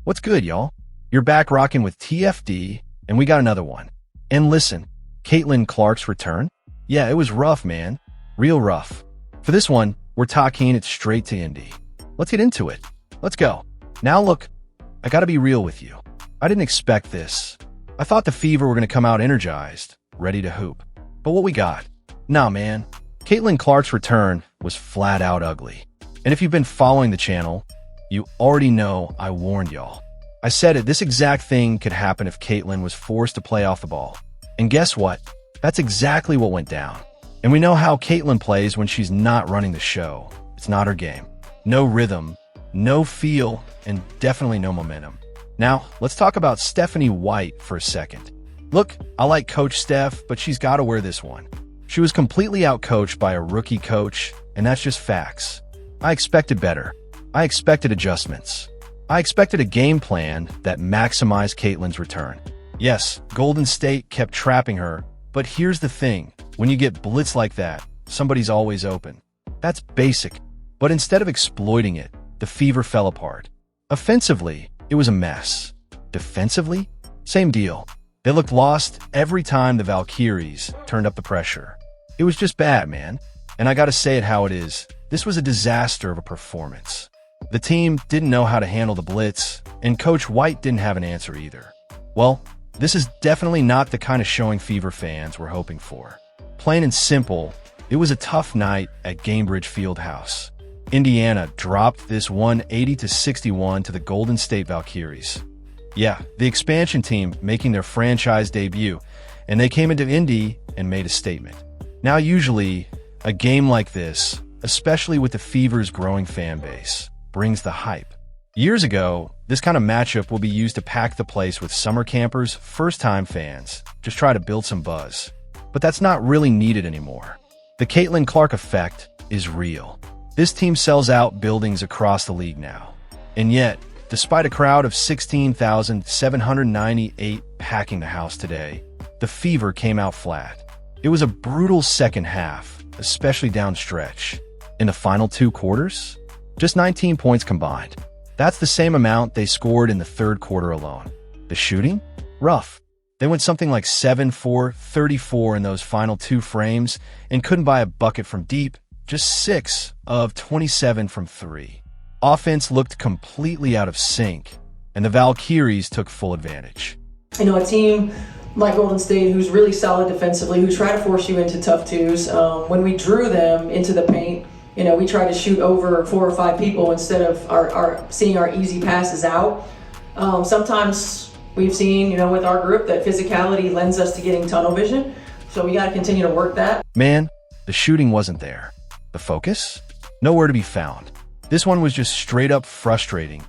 What's good, y'all? You're back rocking with TFD, and we got another one. And listen, Caitlin Clark's return? Yeah, it was rough, man. Real rough. For this one, we're talking it straight to Indy. Let's get into it. Let's go. Now look, I gotta be real with you. I didn't expect this. I thought the Fever were gonna come out energized, ready to hoop. But what we got? Nah, man. Caitlin Clark's return was flat out ugly. And if you've been following the channel, you already know I warned y'all. I said it, this exact thing could happen if Caitlin was forced to play off the ball. And guess what? That's exactly what went down. And we know how Caitlin plays when she's not running the show. It's not her game. No rhythm, no feel, and definitely no momentum. Now, let's talk about Stephanie White for a second. Look, I like Coach Steph, but she's got to wear this one. She was completely outcoached by a rookie coach, and that's just facts. I expected better. I expected adjustments. I expected a game plan that maximized Caitlin's return. Yes, Golden State kept trapping her, but here's the thing. When you get blitz like that, somebody's always open. That's basic. But instead of exploiting it, the Fever fell apart. Offensively, it was a mess. Defensively, same deal. They looked lost every time the Valkyries turned up the pressure. It was just bad, man. And I gotta say it how it is. This was a disaster of a performance. The team didn't know how to handle the blitz, and Coach White didn't have an answer either. Well, this is definitely not the kind of showing Fever fans were hoping for. Plain and simple, it was a tough night at Gainbridge Fieldhouse. Indiana dropped this 180-61 to the Golden State Valkyries. Yeah, the expansion team making their franchise debut, and they came into Indy and made a statement. Now usually, a game like this, especially with the Fever's growing fan base, brings the hype. Years ago, this kind of matchup will be used to pack the place with summer campers, first-time fans, just try to build some buzz. But that's not really needed anymore. The Caitlin Clark effect is real. This team sells out buildings across the league now. And yet, despite a crowd of 16,798 packing the house today, the Fever came out flat. It was a brutal second half, especially down stretch. In the final two quarters, just 19 points combined. That's the same amount they scored in the third quarter alone. The shooting? Rough. They went something like 7-4-34 in those final two frames and couldn't buy a bucket from deep, just 6 of 27 from 3. Offense looked completely out of sync, and the Valkyries took full advantage. You know, a team like Golden State, who's really solid defensively, who try to force you into tough twos. When we drew them into the paint, you know, we tried to shoot over 4 or 5 people instead of seeing our easy passes out. Sometimes we've seen, you know, with our group that physicality lends us to getting tunnel vision. So we got to continue to work that. Man, the shooting wasn't there. The focus? Nowhere to be found. This one was just straight up frustrating,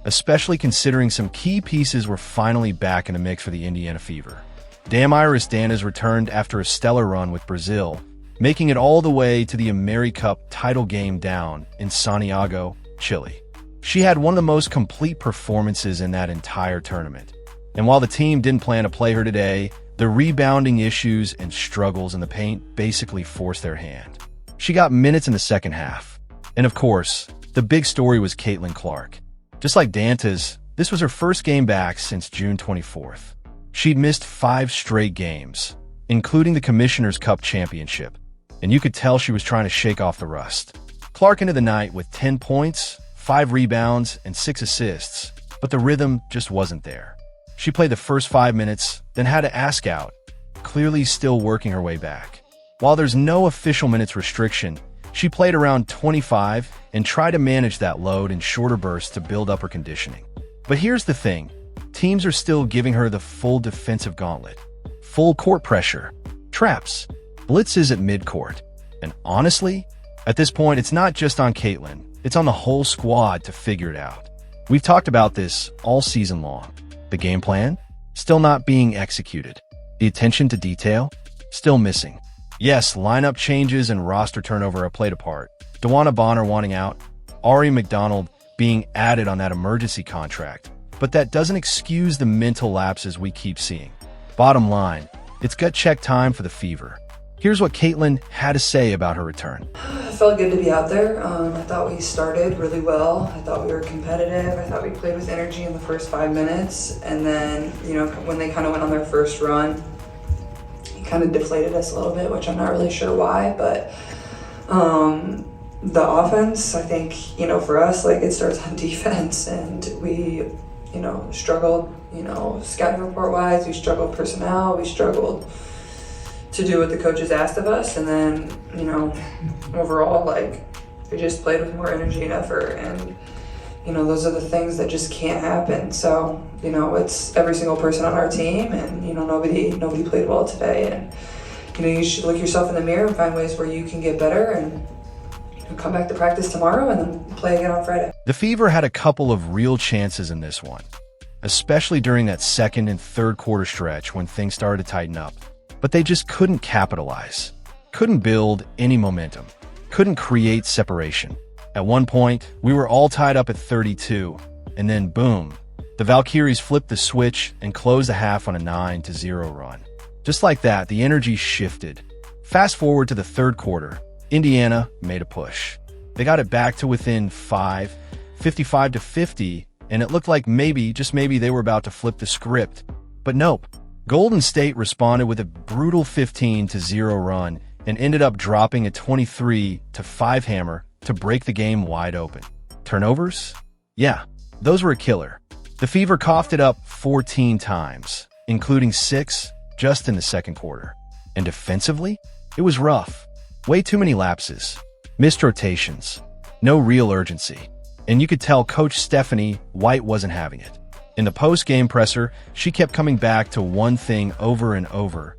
especially considering some key pieces were finally back in the mix for the Indiana Fever. Damaris Danas returned after a stellar run with Brazil, making it all the way to the AmeriCup title game down in Santiago, Chile. She had one of the most complete performances in that entire tournament. And while the team didn't plan to play her today, the rebounding issues and struggles in the paint basically forced their hand. She got minutes in the second half. And of course, the big story was Caitlin Clark. Just like Dantas, this was her first game back since June 24th. She'd missed 5 straight games, including the Commissioner's Cup Championship, and you could tell she was trying to shake off the rust. Clark ended the night with 10 points, 5 rebounds, and 6 assists, but the rhythm just wasn't there. She played the first 5 minutes, then had to ask out, clearly still working her way back. While there's no official minutes restriction, she played around 25 and tried to manage that load in shorter bursts to build up her conditioning. But here's the thing. Teams are still giving her the full defensive gauntlet. Full court pressure, traps, blitzes at midcourt. And honestly, at this point, it's not just on Caitlin. It's on the whole squad to figure it out. We've talked about this all season long. The game plan? Still not being executed. The attention to detail? Still missing. Yes, lineup changes and roster turnover are played apart. DeWanna Bonner wanting out, Ari McDonald being added on that emergency contract. But that doesn't excuse the mental lapses we keep seeing. Bottom line, it's gut check time for the Fever. Here's what Caitlin had to say about her return. It felt good to be out there. I thought we started really well. I thought we were competitive. I thought we played with energy in the first 5 minutes. And then, when they kind of went on their first run, it kind of deflated us a little bit, which I'm not really sure why. But the offense, I think, for us, it starts on defense. And we, struggled, scouting report wise. We struggled personnel. We struggled to do what the coaches asked of us, and then overall we just played with more energy and effort, and those are the things that just can't happen. So it's every single person on our team, and nobody played well today, and you should look yourself in the mirror and find ways where you can get better, and come back to practice tomorrow and then play again on Friday. The Fever had a couple of real chances in this one, especially during that second and third quarter stretch when things started to tighten up. But they just couldn't capitalize, couldn't build any momentum, couldn't create separation. At one point, we were all tied up at 32, and then boom, the Valkyries flipped the switch and closed the half on a 9-0 run. Just like that, the energy shifted. Fast forward to the third quarter, Indiana made a push. They got it back to within 5, 55-50, and it looked like maybe, just maybe, they were about to flip the script. But nope. Golden State responded with a brutal 15-0 run and ended up dropping a 23-5 hammer to break the game wide open. Turnovers? Yeah, those were a killer. The Fever coughed it up 14 times, including 6 just in the second quarter. And defensively, it was rough. Way too many lapses, missed rotations, no real urgency. And you could tell Coach Stephanie White wasn't having it. In the post-game presser, she kept coming back to one thing over and over: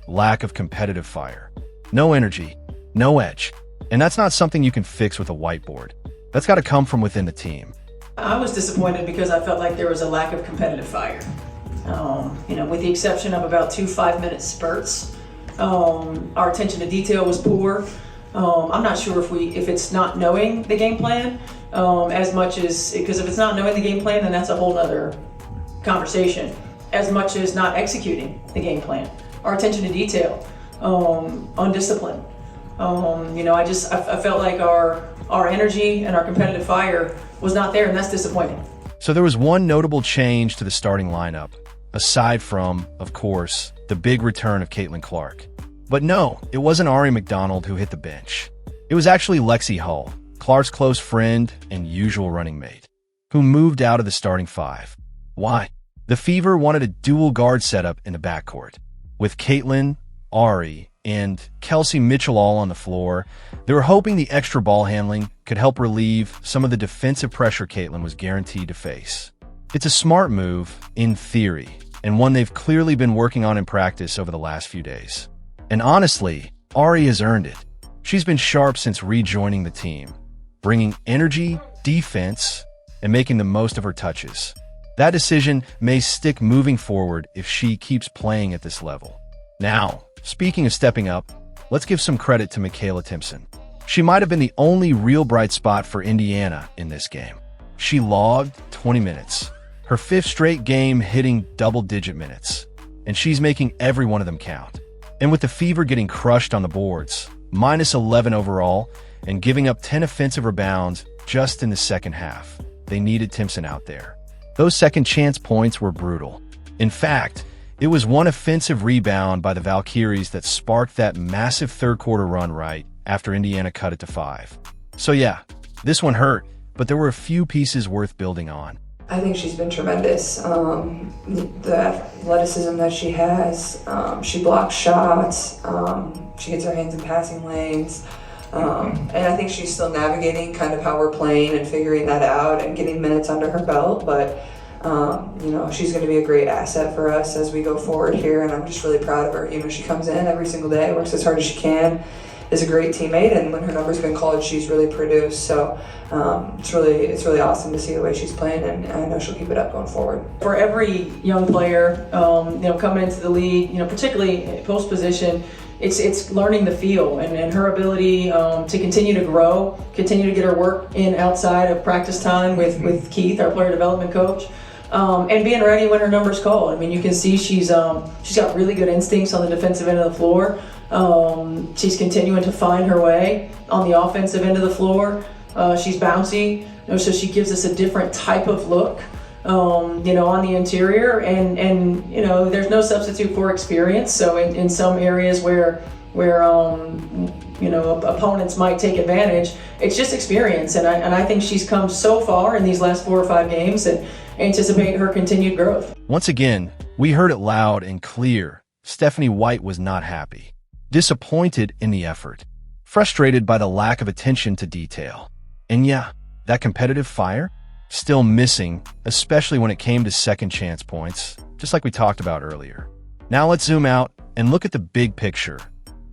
lack of competitive fire. No energy, no edge. And that's not something you can fix with a whiteboard. That's got to come from within the team. I was disappointed because I felt like there was a lack of competitive fire. With the exception of about 2 5-minute spurts, our attention to detail was poor. I'm not sure if it's not knowing the game plan as much as, because if it's not knowing the game plan, then that's a whole nother conversation, as much as not executing the game plan. Our attention to detail, undisciplined. I felt like our energy and our competitive fire was not there, and that's disappointing. So there was one notable change to the starting lineup, aside from, of course, the big return of Caitlin Clark. But no, it wasn't Ari McDonald who hit the bench. It was actually Lexi Hull, Clark's close friend and usual running mate, who moved out of the starting 5. Why? The Fever wanted a dual guard setup in the backcourt. With Caitlin, Ari, and Kelsey Mitchell all on the floor, they were hoping the extra ball handling could help relieve some of the defensive pressure Caitlin was guaranteed to face. It's a smart move, in theory, and one they've clearly been working on in practice over the last few days. And honestly, Ari has earned it. She's been sharp since rejoining the team, bringing energy, defense, and making the most of her touches. That decision may stick moving forward if she keeps playing at this level. Now, speaking of stepping up, let's give some credit to Mikayla Timpson. She might have been the only real bright spot for Indiana in this game. She logged 20 minutes, her 5th straight game hitting double-digit minutes, and she's making every one of them count. And with the Fever getting crushed on the boards, -11 overall, and giving up 10 offensive rebounds just in the second half, they needed Timpson out there. Those second-chance points were brutal. In fact, it was one offensive rebound by the Valkyries that sparked that massive third-quarter run right after Indiana cut it to 5. So yeah, this one hurt, but there were a few pieces worth building on. I think she's been tremendous. The athleticism that she has, she blocks shots, she gets her hands in passing lanes, and I think she's still navigating kind of how we're playing and figuring that out and getting minutes under her belt, but she's going to be a great asset for us as we go forward here, and I'm just really proud of her. She comes in every single day, works as hard as she can, is a great teammate, and when her numbers have been called, she's really produced. So it's really awesome to see the way she's playing, and I know she'll keep it up going forward. For every young player, coming into the league, particularly post position, it's learning the feel and her ability to continue to grow, continue to get her work in outside of practice time with Keith, our player development coach. And being ready when her number's called. I mean, you can see she's got really good instincts on the defensive end of the floor. She's continuing to find her way on the offensive end of the floor. She's bouncy, so she gives us a different type of look, on the interior. And there's no substitute for experience. So in some areas where opponents might take advantage, it's just experience. And I think she's come so far in these last 4 or 5 games and anticipate her continued growth. Once again, we heard it loud and clear. Stephanie White was not happy, disappointed in the effort, frustrated by the lack of attention to detail. And yeah, that competitive fire, still missing, especially when it came to second chance points, just like we talked about earlier. Now let's zoom out and look at the big picture.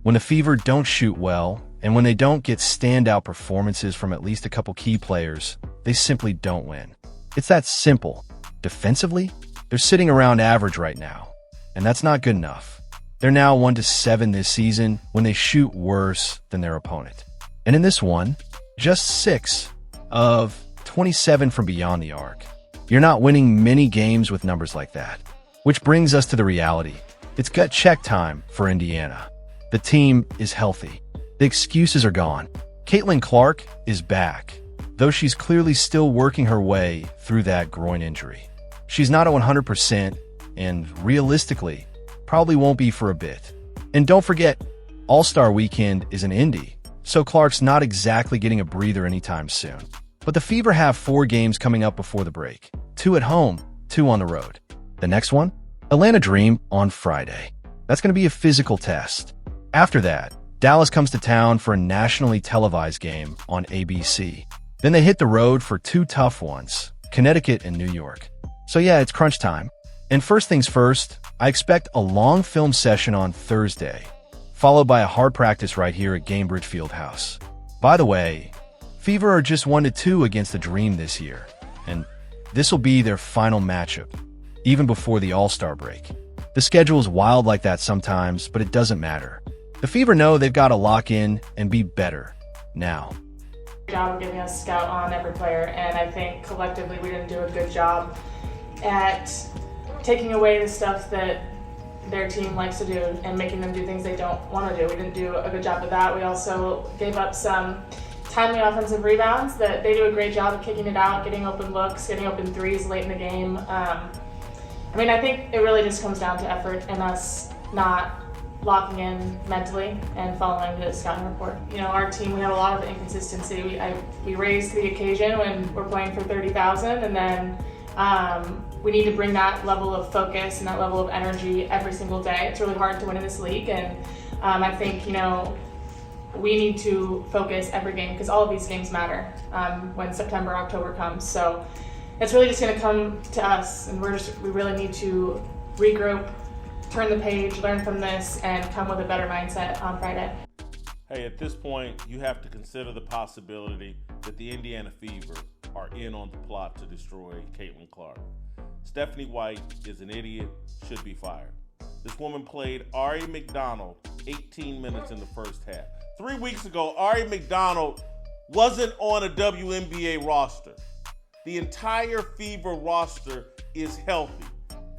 When the Fever don't shoot well, and when they don't get standout performances from at least a couple key players, they simply don't win. It's that simple. Defensively, they're sitting around average right now, and that's not good enough. They're now 1-7 this season when they shoot worse than their opponent. And in this one, just 6 of 27 from beyond the arc. You're not winning many games with numbers like that. Which brings us to the reality. It's gut check time for Indiana. The team is healthy. The excuses are gone. Caitlin Clark is back, though she's clearly still working her way through that groin injury. She's not at 100%, and realistically, probably won't be for a bit. And don't forget, All-Star Weekend is in Indy, so Clark's not exactly getting a breather anytime soon. But the Fever have 4 games coming up before the break. 2 at home, 2 on the road. The next one? Atlanta Dream on Friday. That's going to be a physical test. After that, Dallas comes to town for a nationally televised game on ABC. Then they hit the road for 2 tough ones, Connecticut and New York. So yeah, it's crunch time. And first things first, I expect a long film session on Thursday, followed by a hard practice right here at Gainbridge Fieldhouse. By the way, Fever are just 1-2 against the Dream this year, and this will be their final matchup, even before the All-Star break. The schedule is wild like that sometimes, but it doesn't matter. The Fever know they've got to lock in and be better now. Job of giving us a scout on every player, and I think collectively we didn't do a good job at taking away the stuff that their team likes to do and making them do things they don't want to do. We didn't do a good job of that. We also gave up some timely offensive rebounds that they do a great job of kicking it out, getting open looks, getting open threes late in the game. I think it really just comes down to effort and us not locking in mentally and following the scouting report. Our team, we have a lot of inconsistency. We raise to the occasion when we're playing for 30,000, and then we need to bring that level of focus and that level of energy every single day. It's really hard to win in this league, and I think we need to focus every game because all of these games matter when September, October comes. So it's really just going to come to us, and we really need to regroup, turn the page, learn from this, and come with a better mindset on Friday. Hey, at this point, you have to consider the possibility that the Indiana Fever are in on the plot to destroy Caitlin Clark. Stephanie White is an idiot, should be fired. This woman played Ari McDonald 18 minutes in the first half. 3 weeks ago, Ari McDonald wasn't on a WNBA roster. The entire Fever roster is healthy.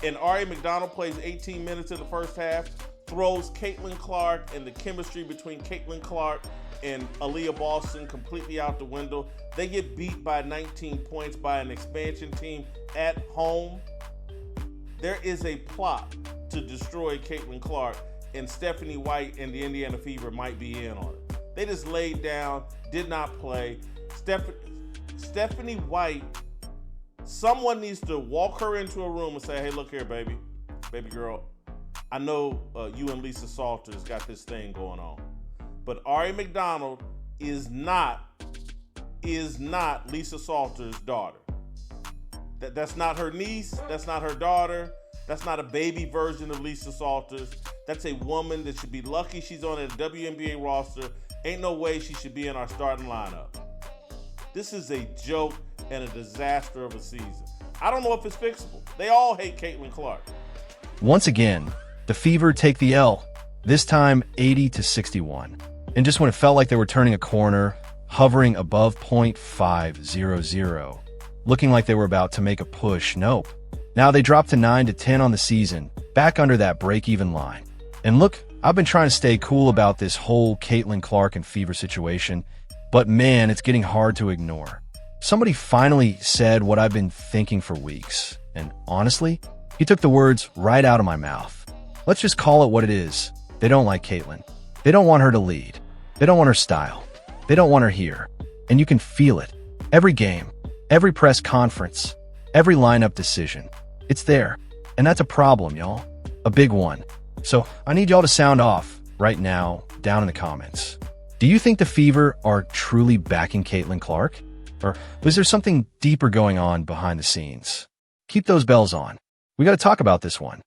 And Ari McDonald plays 18 minutes in the first half, throws Caitlin Clark and the chemistry between Caitlin Clark and Aaliyah Boston completely out the window. They get beat by 19 points by an expansion team at home. There is a plot to destroy Caitlin Clark, and Stephanie White and the Indiana Fever might be in on it. They just laid down, did not play. Stephanie White, someone needs to walk her into a room and say, hey, look here, baby girl, I know you and Lisa Salters got this thing going on, but Ari McDonald is not Lisa Salters' daughter. That's not her niece, that's not her daughter, that's not a baby version of Lisa Salters. That's a woman that should be lucky she's on a WNBA roster. Ain't no way she should be in our starting lineup. This is a joke and a disaster of a season. I don't know if it's fixable. They all hate Caitlin Clark. Once again, the Fever take the L, this time 80-61. And just when it felt like they were turning a corner, hovering above .500, looking like they were about to make a push, nope. Now they dropped to 9-10 on the season, back under that break-even line. And look, I've been trying to stay cool about this whole Caitlin Clark and Fever situation, but man, it's getting hard to ignore. Somebody finally said what I've been thinking for weeks, and honestly, he took the words right out of my mouth. Let's just call it what it is. They don't like Caitlin. They don't want her to lead. They don't want her style. They don't want her here. And you can feel it. Every game, every press conference, every lineup decision. It's there. And that's a problem, y'all. A big one. So I need y'all to sound off right now down in the comments. Do you think the Fever are truly backing Caitlin Clark? Or is there something deeper going on behind the scenes? Keep those bells on. We got to talk about this one.